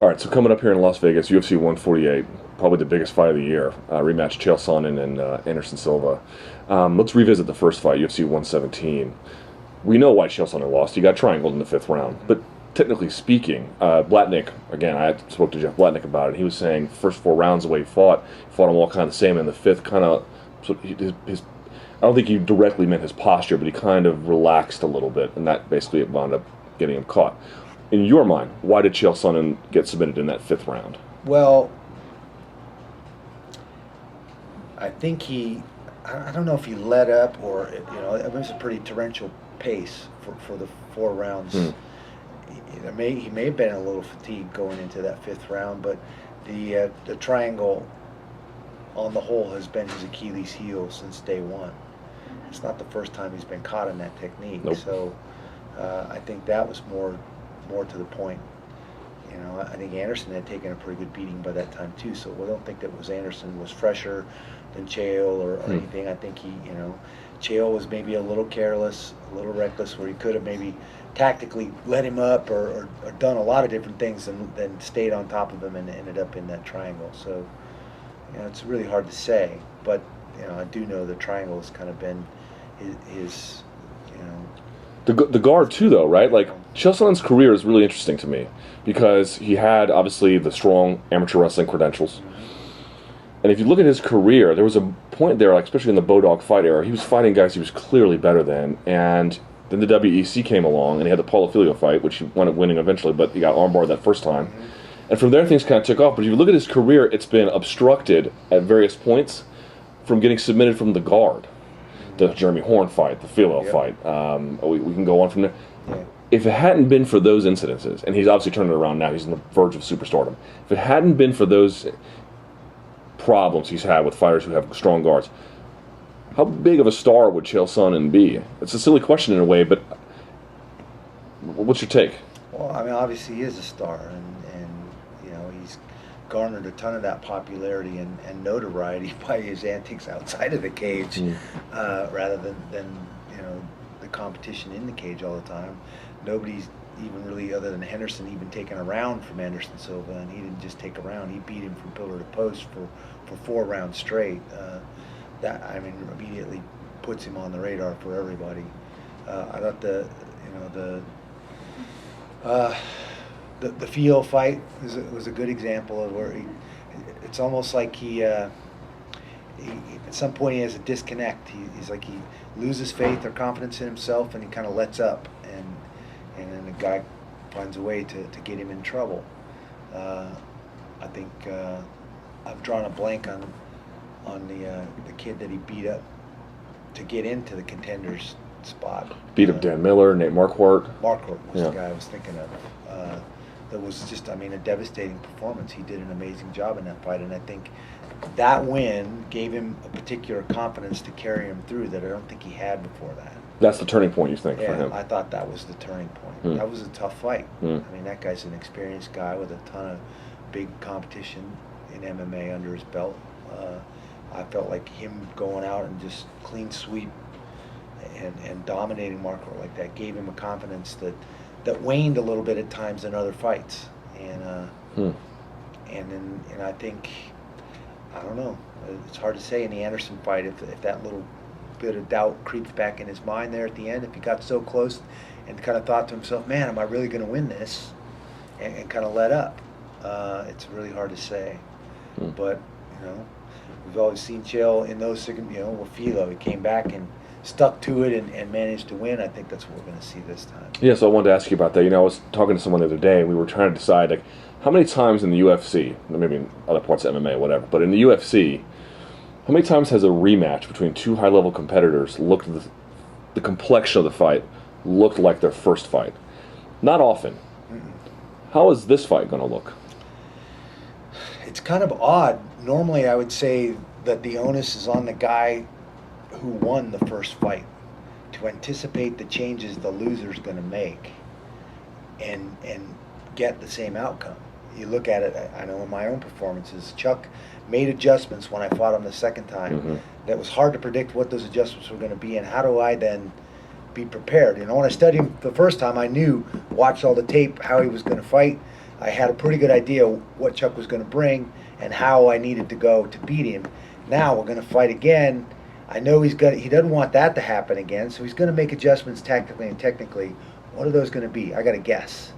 All right, so coming up here in Las Vegas, UFC 148, probably the biggest fight of the year. Rematch Chael Sonnen and Anderson Silva. Let's revisit the first fight, UFC 117. We know why Chael Sonnen lost. He got triangled in the fifth round. But technically speaking, Blatnick, again, I spoke to Jeff Blatnick about it. He was saying first four rounds the way he fought them all kind of the same. In the fifth, kind of, so his I don't think he directly meant his posture, but he kind of relaxed a little bit, and that basically wound up getting him caught. In your mind, why did Chael Sonnen get submitted in that fifth round? Well, I think I don't know if he let up or, it was a pretty torrential pace for the four rounds. He may have been a little fatigued going into that fifth round, but the triangle on the whole has been his Achilles heel since day one. It's not the first time he's been caught in that technique. Nope. So I think that was more to the point. I think Anderson had taken a pretty good beating by that time too. So I don't think that was Anderson was fresher than Chael or anything. I think Chael was maybe a little careless, a little reckless, where he could have maybe tactically let him up or done a lot of different things than stayed on top of him and ended up in that triangle. So it's really hard to say, but I do know the triangle has kind of been his The guard too, though, right? Like Chael Sonnen's career is really interesting to me because he had obviously the strong amateur wrestling credentials, and if you look at his career, there was a point there, like especially in the Bodog fight era, he was fighting guys he was clearly better than, and then the WEC came along and he had the Paulo Filho fight, which he wound up winning eventually, but he got armbarred that first time, and from there things kind of took off. But if you look at his career, it's been obstructed at various points from getting submitted from the guard. The Jeremy Horn fight, the Philo fight. We can go on from there. Yeah. If it hadn't been for those incidences, and he's obviously turning it around now, he's on the verge of superstardom. If it hadn't been for those problems he's had with fighters who have strong guards, how big of a star would Chael Sonnen be? It's a silly question in a way, but what's your take? Well, I mean, obviously he is a star, and he's garnered a ton of that popularity and notoriety by his antics outside of the cage, rather than the competition in the cage all the time. Nobody's even really, other than Henderson, even taken a round from Anderson Silva, and he didn't just take a round; he beat him from pillar to post for 4 rounds straight. That, I mean, immediately puts him on the radar for everybody. I thought the Fio fight was a good example of where it's almost like he at some point he has a disconnect. He's like he loses faith or confidence in himself, and he kind of lets up, and then the guy finds a way to get him in trouble. I think I've drawn a blank on the kid that he beat up to get into the contenders spot. Beat up Dan Miller, Nate Marquardt. Marquardt was the guy I was thinking of. That was just, I mean, a devastating performance. He did an amazing job in that fight, and I think that win gave him a particular confidence to carry him through that I don't think he had before that. That's the turning point, you think, for him? I thought that was the turning point. That was a tough fight. I mean, that guy's an experienced guy with a ton of big competition in MMA under his belt. I felt like him going out and just clean sweep and dominating Marquardt like that gave him a confidence that waned a little bit at times in other fights, and I think, I don't know, it's hard to say in the Anderson fight if that little bit of doubt creeps back in his mind there at the end, if he got so close and kind of thought to himself, man, am I really going to win this, and kind of let up. It's really hard to say, but we've always seen Chael in those, with Filo, he came back and stuck to it and managed to win. I think that's what we're going to see this time. Yeah, so I wanted to ask you about that. I was talking to someone the other day, and we were trying to decide, like, how many times in the UFC, maybe in other parts of MMA, whatever, but in the UFC, how many times has a rematch between two high-level competitors looked, the complexion of the fight looked like their first fight? Not often. How is this fight going to look? It's kind of odd. Normally, I would say that the onus is on the guy who won the first fight to anticipate the changes the loser's going to make and get the same outcome. You look at it, I know in my own performances, Chuck made adjustments when I fought him the second time. That was hard to predict what those adjustments were going to be, and how do I then be prepared? When I studied him the first time, I knew, watched all the tape, how he was going to fight, I had a pretty good idea what Chuck was going to bring and how I needed to go to beat him. Now we're going to fight again. I know he doesn't want that to happen again, so he's going to make adjustments tactically and technically. What are those going to be? I got to guess.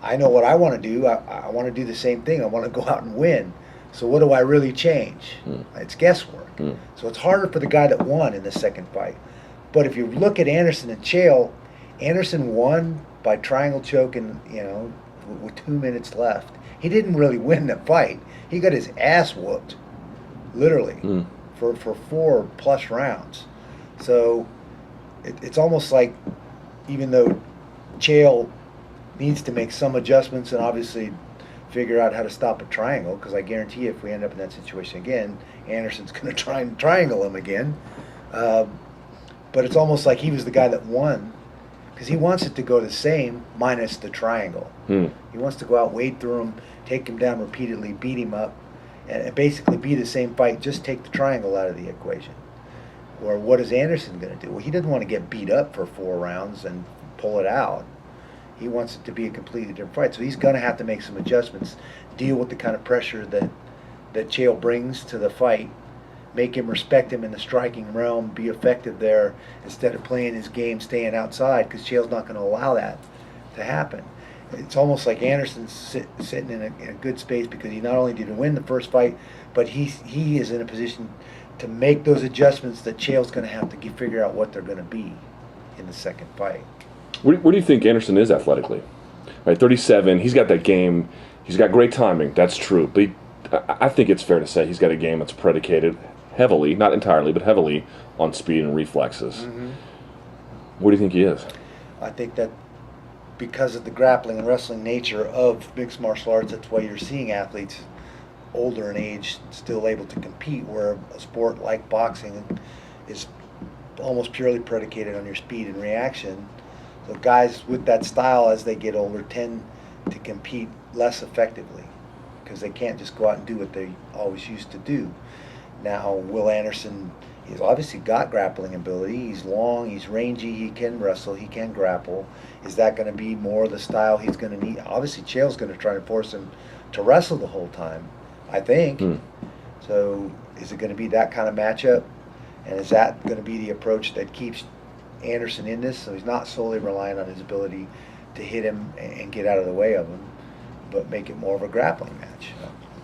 I know what I want to do. I want to do the same thing. I want to go out and win. So what do I really change? It's guesswork. So it's harder for the guy that won in the second fight. But if you look at Anderson and Chael, Anderson won by triangle choke and, with 2 minutes left. He didn't really win the fight. He got his ass whooped, literally, for 4+ rounds. So it's almost like, even though Chael needs to make some adjustments and obviously figure out how to stop a triangle, because I guarantee you if we end up in that situation again, Anderson's going to try and triangle him again. But it's almost like he was the guy that won, because he wants it to go the same minus the triangle. He wants to go out, wade through him, take him down repeatedly, beat him up, and basically be the same fight, just take the triangle out of the equation. Or what is Anderson going to do? Well, he doesn't want to get beat up for 4 rounds and pull it out. He wants it to be a completely different fight. So he's going to have to make some adjustments, deal with the kind of pressure that Chael brings to the fight, make him respect him in the striking realm, be effective there instead of playing his game, staying outside, because Chael's not going to allow that to happen. It's almost like Anderson's sitting in a good space, because he not only did win the first fight, but he is in a position to make those adjustments that Chael's going to have to figure out what they're going to be in the second fight. Where do you think Anderson is athletically? Right, 37. He's got that game. He's got great timing. That's true. But I think it's fair to say he's got a game that's predicated heavily, not entirely, but heavily on speed and reflexes. Where do you think he is? I think that because of the grappling and wrestling nature of mixed martial arts, that's why you're seeing athletes older in age still able to compete, where a sport like boxing is almost purely predicated on your speed and reaction. So guys with that style, as they get older, tend to compete less effectively, because they can't just go out and do what they always used to do. Now, Will Anderson, he's obviously got grappling ability. He's long, he's rangy, he can wrestle, he can grapple. Is that going to be more the style he's going to need? Obviously, Chael's going to try to force him to wrestle the whole time, I think. So is it going to be that kind of matchup? And is that going to be the approach that keeps Anderson in this? So he's not solely relying on his ability to hit him and get out of the way of him, but make it more of a grappling match.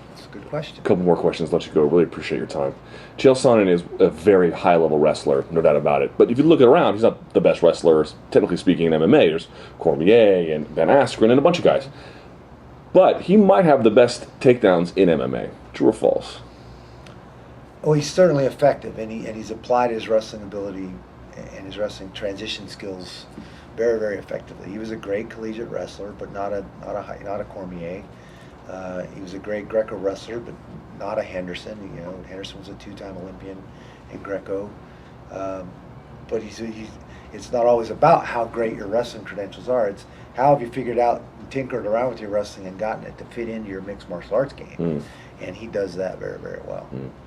That's a good question. A couple more questions, let you go. Really appreciate your time. Chael Sonnen is a very high-level wrestler, no doubt about it. But if you look around, he's not the best wrestler, technically speaking, in MMA. There's Cormier and Van Askren and a bunch of guys. But he might have the best takedowns in MMA. True or false? Oh, he's certainly effective, and he's applied his wrestling ability and his wrestling transition skills very, very effectively. He was a great collegiate wrestler, but not a Cormier. He was a great Greco wrestler, but not a Henderson. Henderson was a 2-time Olympian in Greco. But it's not always about how great your wrestling credentials are. It's how have you figured out and tinkered around with your wrestling and gotten it to fit into your mixed martial arts game. And he does that very, very well.